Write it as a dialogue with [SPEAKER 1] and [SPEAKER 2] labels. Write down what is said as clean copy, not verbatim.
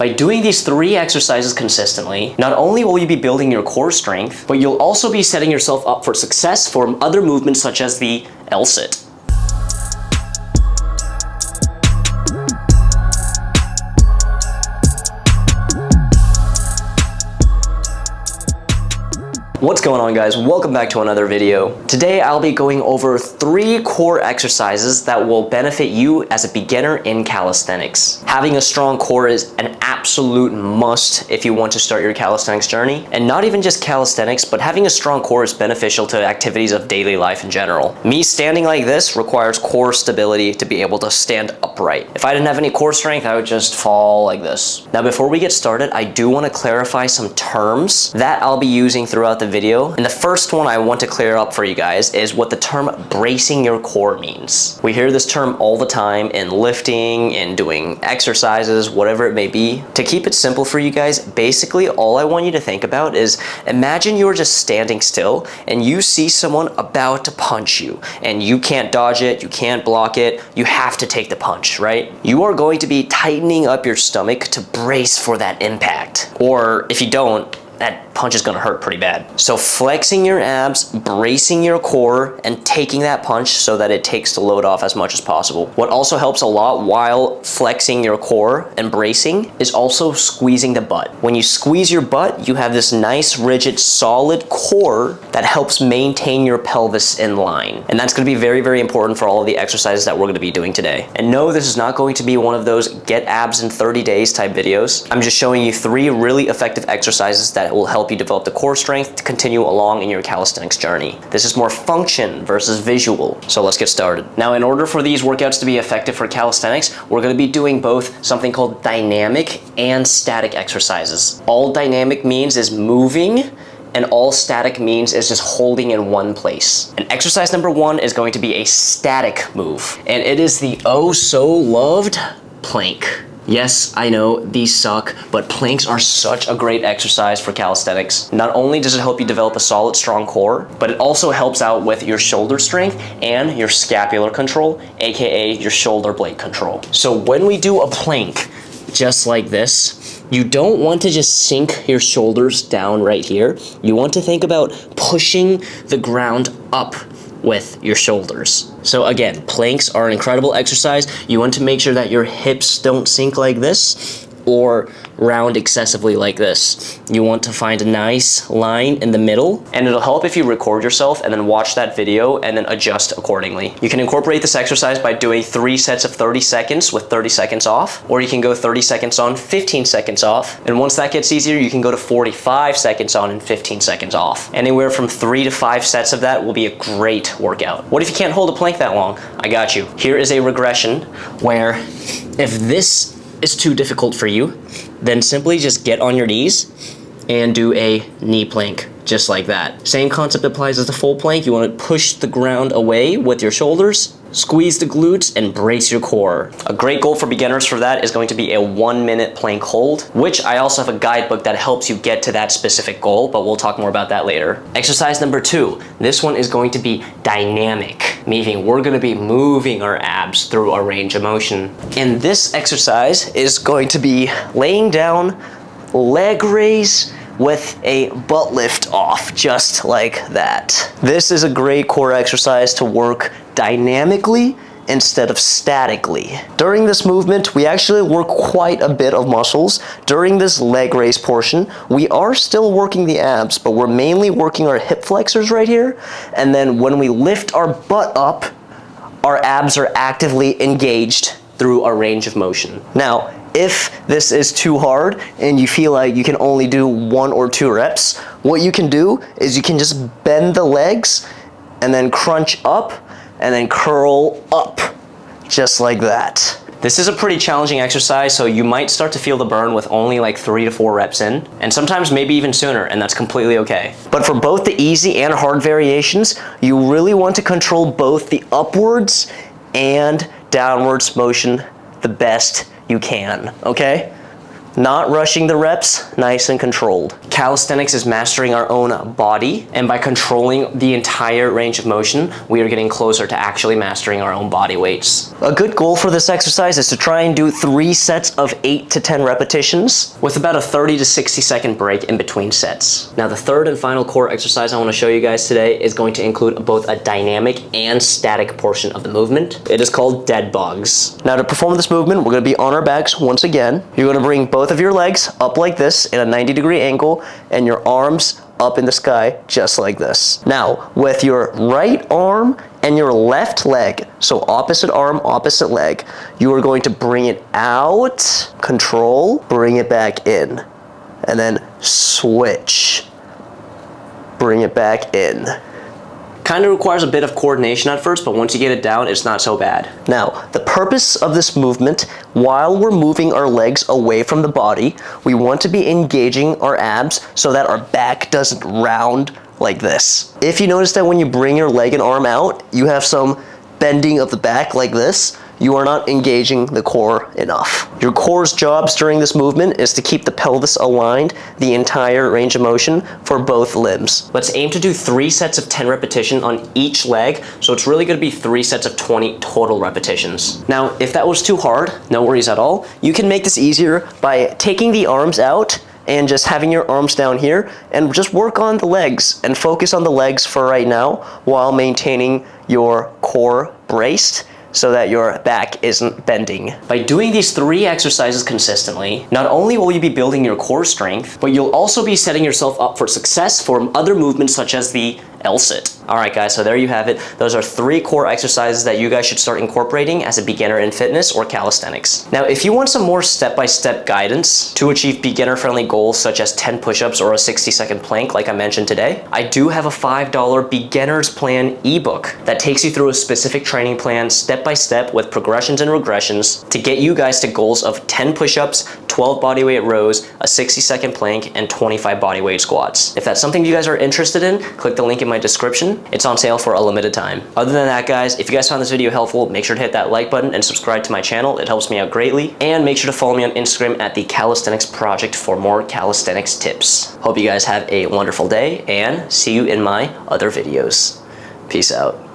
[SPEAKER 1] By doing these 3 exercises consistently, not only will you be building your core strength, but you'll also be setting yourself up for success for other movements such as the L-sit. What's going on, guys? Welcome back to another video. Today I'll be going over 3 core exercises that will benefit you as a beginner in calisthenics. Having a strong core is an absolute must if you want to start your calisthenics journey. And not even just calisthenics, but having a strong core is beneficial to activities of daily life in general. Me standing like this requires core stability to be able to stand upright. If I didn't have any core strength, I would just fall like this. Now, before we get started, I do want to clarify some terms that I'll be using throughout the video. And the first one I want to clear up for you guys is what the term bracing your core means. We hear this term all the time in lifting, in doing exercises, whatever it may be. To keep it simple for you guys, basically all I want you to think about is imagine you're just standing still and you see someone about to punch you and you can't dodge it, you can't block it, you have to take the punch, right? You are going to be tightening up your stomach to brace for that impact. Or if you don't, that punch is gonna hurt pretty bad. So flexing your abs, bracing your core, and taking that punch so that it takes the load off as much as possible. What also helps a lot while flexing your core and bracing is also squeezing the butt. When you squeeze your butt, you have this nice, rigid, solid core that helps maintain your pelvis in line. And that's gonna be very, very important for all of the exercises that we're gonna be doing today. And no, this is not going to be one of those get abs in 30 days type videos. I'm just showing you 3 really effective exercises that will help you develop the core strength to continue along in your calisthenics journey. This is more function versus visual. So let's get started. Now, in order for these workouts to be effective for calisthenics, we're gonna be doing both something called dynamic and static exercises. All dynamic means is moving, and all static means is just holding in one place. And exercise number 1 is going to be a static move, and it is the oh so loved plank. Yes, I know these suck, but planks are such a great exercise for calisthenics. Not only does it help you develop a solid, strong core, but it also helps out with your shoulder strength and your scapular control, aka your shoulder blade control. So when we do a plank, just like this, you don't want to just sink your shoulders down right here. You want to think about pushing the ground up with your shoulders. So again, planks are an incredible exercise. You want to make sure that your hips don't sink like this or round excessively like this. You want to find a nice line in the middle, and it'll help if you record yourself and then watch that video and then adjust accordingly. You can incorporate this exercise by doing 3 sets of 30 seconds with 30 seconds off, or you can go 30 seconds on, 15 seconds off. And once that gets easier, you can go to 45 seconds on and 15 seconds off. Anywhere from 3 to 5 sets of that will be a great workout. What if you can't hold a plank that long? I got you. Here is a regression where if this is too difficult for you, then simply just get on your knees and do a knee plank, just like that. Same concept applies as the full plank. You want to push the ground away with your shoulders, squeeze the glutes, and brace your core. A great goal for beginners for that is going to be a 1-minute plank hold, which I also have a guidebook that helps you get to that specific goal, but we'll talk more about that later. Exercise number 2. This one is going to be dynamic, meaning we're going to be moving our abs through a range of motion. And this exercise is going to be laying down, leg raise, with a butt lift off, just like that. This is a great core exercise to work dynamically instead of statically. During this movement, we actually work quite a bit of muscles. During this leg raise portion, we are still working the abs, but we're mainly working our hip flexors right here. And then when we lift our butt up, our abs are actively engaged through a range of motion. Now, if this is too hard and you feel like you can only do 1 or 2 reps, what you can do is you can just bend the legs and then crunch up and then curl up, just like that. This is a pretty challenging exercise, so you might start to feel the burn with only like 3 to 4 reps in, and sometimes maybe even sooner, and that's completely okay. But for both the easy and hard variations, you really want to control both the upwards and downwards motion the best you can, okay? Not rushing the reps, nice and controlled. Calisthenics is mastering our own body, and by controlling the entire range of motion, we are getting closer to actually mastering our own body weights. A good goal for this exercise is to try and do 3 sets of 8 to 10 repetitions with about a 30 to 60 second break in between sets. Now, the third and final core exercise I want to show you guys today is going to include both a dynamic and static portion of the movement. It is called dead bugs. Now, to perform this movement, we're going to be on our backs once again. You're going to bring both of your legs up like this in a 90-degree angle and your arms up in the sky just like this. Now, with your right arm and your left leg, so opposite arm, opposite leg, you are going to bring it out, control, bring it back in, and then switch, bring it back in. Kind of requires a bit of coordination at first, but once you get it down, it's not so bad. Now, the purpose of this movement, while we're moving our legs away from the body, we want to be engaging our abs so that our back doesn't round like this. If you notice that when you bring your leg and arm out, you have some bending of the back like this, you are not engaging the core enough. Your core's jobs during this movement is to keep the pelvis aligned the entire range of motion for both limbs. Let's aim to do 3 sets of 10 repetition on each leg, so it's really gonna be 3 sets of 20 total repetitions. Now, if that was too hard, no worries at all. You can make this easier by taking the arms out and just having your arms down here and just work on the legs and focus on the legs for right now while maintaining your core braced so that your back isn't bending. By doing these 3 exercises consistently, not only will you be building your core strength, but you'll also be setting yourself up for success for other movements such as the L-sit. All right, guys, so there you have it. Those are 3 core exercises that you guys should start incorporating as a beginner in fitness or calisthenics. Now, if you want some more step-by-step guidance to achieve beginner-friendly goals such as 10 push-ups or a 60-second plank like I mentioned today, I do have a $5 beginner's plan ebook that takes you through a specific training plan step-by-step with progressions and regressions to get you guys to goals of 10 push-ups, 12 bodyweight rows, a 60-second plank, and 25 bodyweight squats. If that's something you guys are interested in, click the link in my description. It's on sale for a limited time. Other than that, guys, if you guys found this video helpful, make sure to hit that like button and subscribe to my channel. It helps me out greatly. And make sure to follow me on Instagram at the Calisthenics Project for more calisthenics tips. Hope you guys have a wonderful day and see you in my other videos. Peace out.